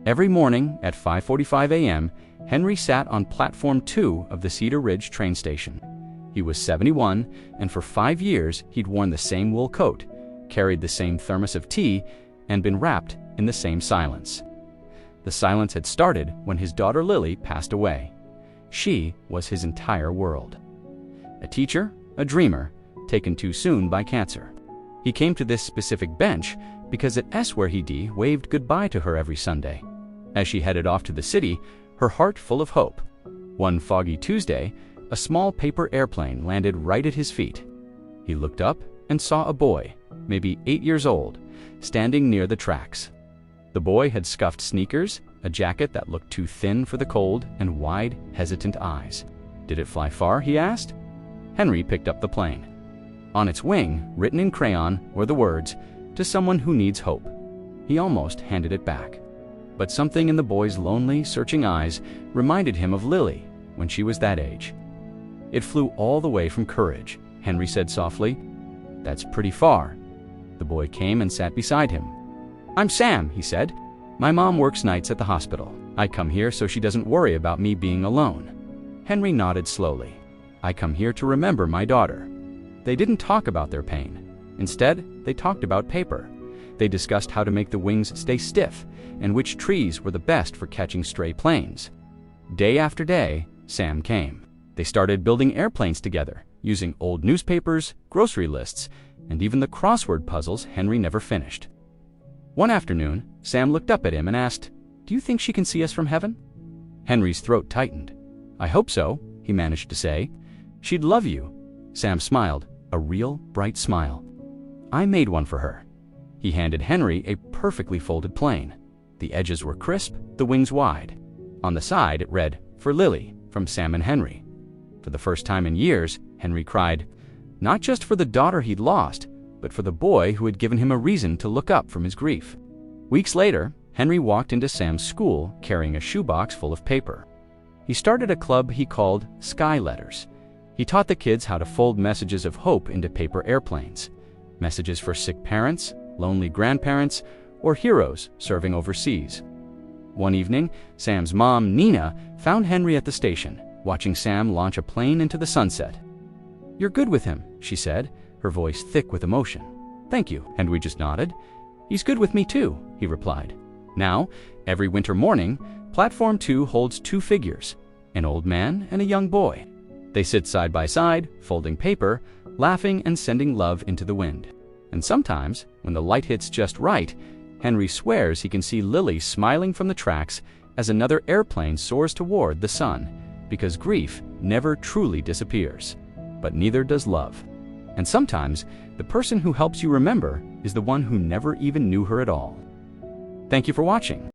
Every morning at 5:45 a.m., Henry sat on platform 2 of the Cedar Ridge train station. He was 71, and for 5 years he'd worn the same wool coat, carried the same thermos of tea, and been wrapped in the same silence. The silence had started when his daughter Lily passed away. She was his entire world. A teacher, a dreamer, taken too soon by cancer. He came to this specific bench because at S where he waved goodbye to her every Sunday. As she headed off to the city, her heart full of hope. One foggy Tuesday, a small paper airplane landed right at his feet. He looked up and saw a boy, maybe 8 years old, standing near the tracks. The boy had scuffed sneakers, a jacket that looked too thin for the cold, and wide, hesitant eyes. "Did it fly far?" he asked. Henry picked up the plane. On its wing, written in crayon, were the words, "To someone who needs hope." He almost handed it back. But something in the boy's lonely, searching eyes reminded him of Lily when she was that age. "It flew all the way from Courage," Henry said softly. "That's pretty far." The boy came and sat beside him. "I'm Sam," he said. "My mom works nights at the hospital. I come here so she doesn't worry about me being alone." Henry nodded slowly. "I come here to remember my daughter." They didn't talk about their pain. Instead, they talked about paper. They discussed how to make the wings stay stiff and which trees were the best for catching stray planes. Day after day, Sam came. They started building airplanes together, using old newspapers, grocery lists, and even the crossword puzzles Henry never finished. One afternoon, Sam looked up at him and asked, "Do you think she can see us from heaven?" Henry's throat tightened. "I hope so," he managed to say. "She'd love you." Sam smiled, a real, bright smile. "I made one for her." He handed Henry a perfectly folded plane. The edges were crisp, the wings wide. On the side it read, "For Lily, from Sam and Henry." For the first time in years, Henry cried, not just for the daughter he'd lost, but for the boy who had given him a reason to look up from his grief. Weeks later, Henry walked into Sam's school carrying a shoebox full of paper. He started a club he called Sky Letters. He taught the kids how to fold messages of hope into paper airplanes. Messages for sick parents, lonely grandparents, or heroes serving overseas. One evening, Sam's mom, Nina, found Henry at the station, watching Sam launch a plane into the sunset. "You're good with him," she said, her voice thick with emotion. "Thank you," Henry just nodded. "He's good with me too," he replied. Now, every winter morning, Platform 2 holds 2 figures, an old man and a young boy. They sit side by side, folding paper, laughing and sending love into the wind. And sometimes, when the light hits just right, Henry swears he can see Lily smiling from the tracks as another airplane soars toward the sun, because grief never truly disappears, but neither does love. And sometimes, the person who helps you remember is the one who never even knew her at all. Thank you for watching.